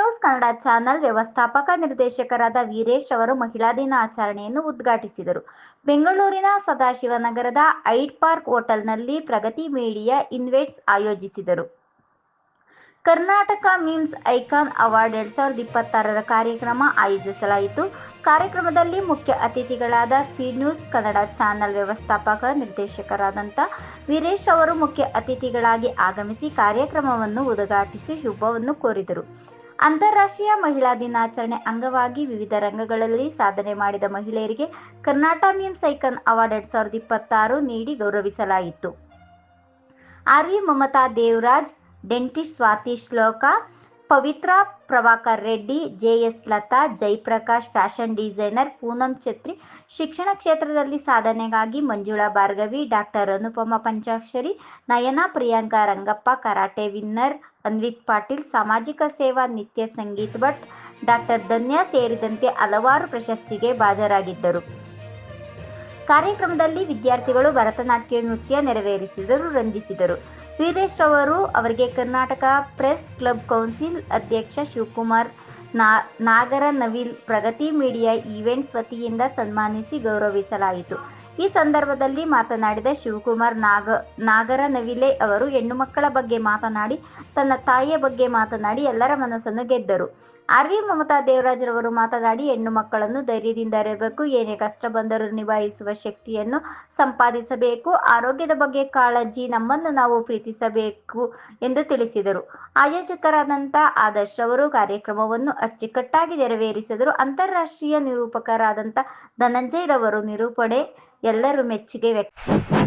News Kannada channel ವ್ಯವಸ್ಥಾಪಕ ನಿರ್ದೇಶಕರಾದ ವೀರೇಶ್ ಅವರು ಮಹಿಳಾ ದಿನಾಚರಣೆಯನ್ನು ಉದ್ಘಾಟಿಸಿದರು. ಬೆಂಗಳೂರಿನ ಸದಾಶಿವನಗರದ ಐಡ್ ಪಾರ್ಕ್ ಹೋಟೆಲ್ನಲ್ಲಿ ಪ್ರಗತಿ ಮೀಡಿಯಾ ಇನ್ವೆಟ್ಸ್ ಆಯೋಜಿಸಿದರು. ಕರ್ನಾಟಕ ಮೀಮ್ಸ್ ಐಕಾನ್ ಅವಾರ್ಡ್ 2026ರ ಕಾರ್ಯಕ್ರಮ ಆಯೋಜಿಸಲಾಯಿತು. ಕಾರ್ಯಕ್ರಮದಲ್ಲಿ ಮುಖ್ಯ ಅತಿಥಿಗಳಾದ ಸ್ಪೀಡ್ ನ್ಯೂಸ್ ಕನ್ನಡ ಚಾನೆಲ್ ವ್ಯವಸ್ಥಾಪಕ ನಿರ್ದೇಶಕರಾದಂಥ ವೀರೇಶ್ ಅವರು ಮುಖ್ಯ ಅತಿಥಿಗಳಾಗಿ ಆಗಮಿಸಿ ಕಾರ್ಯಕ್ರಮವನ್ನು ಉದ್ಘಾಟಿಸಿ ಶುಭವನ್ನು ಕೋರಿದರು. ಅಂತಾರಾಷ್ಟ್ರೀಯ ಮಹಿಳಾ ದಿನಾಚರಣೆ ಅಂಗವಾಗಿ ವಿವಿಧ ರಂಗಗಳಲ್ಲಿ ಸಾಧನೆ ಮಾಡಿದ ಮಹಿಳೆಯರಿಗೆ ಕರ್ನಾಟಕ ಮೀಮ್ಸ್ ಐಕಾನ್ ಅವಾರ್ಡ್ 2026 ನೀಡಿ ಗೌರವಿಸಲಾಯಿತು. RV Mamata Devaraj, dentist Swathi Shloka, Pavithra Prabhakar Reddy, JS Latha, Jayaprakash fashion designer, Poonam Chhatri, ಶಿಕ್ಷಣ ಕ್ಷೇತ್ರದಲ್ಲಿ ಸಾಧನೆಗಾಗಿ Manjula Bhargavi, doctor Anupama Panchakshari, Nayana Priyanka Rangappa, karate winner Anvith Patil, ಸಾಮಾಜಿಕ ಸೇವಾ ನಿತ್ಯ ಸಂಗೀತ್ ಭಟ್, ಡಾಕ್ಟರ್ ಧನ್ಯ ಸೇರಿದಂತೆ ಹಲವಾರು ಪ್ರಶಸ್ತಿಗೆ ಭಾಜರಾಗಿದ್ದರು. ಕಾರ್ಯಕ್ರಮದಲ್ಲಿ ವಿದ್ಯಾರ್ಥಿಗಳು ಭರತನಾಟ್ಯ ನೃತ್ಯ ನೆರವೇರಿಸಿದರು, ರಂಜಿಸಿದರು. ವೀರೇಶ್ ಅವರಿಗೆ ಕರ್ನಾಟಕ ಪ್ರೆಸ್ ಕ್ಲಬ್ ಕೌನ್ಸಿಲ್ ಅಧ್ಯಕ್ಷ ಶಿವಕುಮಾರ್ ನಾಗರನವಿಲ್ ಪ್ರಗತಿ ಮೀಡಿಯಾ ಈವೆಂಟ್ಸ್ ವತಿಯಿಂದ ಸನ್ಮಾನಿಸಿ ಗೌರವಿಸಲಾಯಿತು. ಈ ಸಂದರ್ಭದಲ್ಲಿ ಮಾತನಾಡಿದ ಶಿವಕುಮಾರ್ ನಾಗರನವಿಲೆ ಅವರು ಹೆಣ್ಣು ಮಕ್ಕಳ ಬಗ್ಗೆ ಮಾತನಾಡಿ ತನ್ನ ತಾಯಿಯ ಬಗ್ಗೆ ಮಾತನಾಡಿ ಎಲ್ಲರ ಮನಸ್ಸನ್ನು ಗೆದ್ದರು. ಆರ್ವಿ ಮಮತಾ ದೇವರಾಜ್ ರವರು ಮಾತನಾಡಿ ಹೆಣ್ಣು ಮಕ್ಕಳನ್ನು ಧೈರ್ಯದಿಂದ ಇರಬೇಕು, ಏನೇ ಕಷ್ಟ ಬಂದರೂ ನಿಭಾಯಿಸುವ ಶಕ್ತಿಯನ್ನು ಸಂಪಾದಿಸಬೇಕು, ಆರೋಗ್ಯದ ಬಗ್ಗೆ ಕಾಳಜಿ, ನಮ್ಮನ್ನು ನಾವು ಪ್ರೀತಿಸಬೇಕು ಎಂದು ತಿಳಿಸಿದರು. ಆಯೋಜಕರಾದಂಥ ಆದರ್ಶ್ ಅವರು ಕಾರ್ಯಕ್ರಮವನ್ನು ಅಚ್ಚುಕಟ್ಟಾಗಿ ನೆರವೇರಿಸಿದರು. ಅಂತಾರಾಷ್ಟ್ರೀಯ ನಿರೂಪಕರಾದಂಥ ಧನಂಜಯ್ ರವರು ನಿರೂಪಣೆ ಎಲ್ಲರೂ ಮೆಚ್ಚುಗೆ ವ್ಯಕ್ತ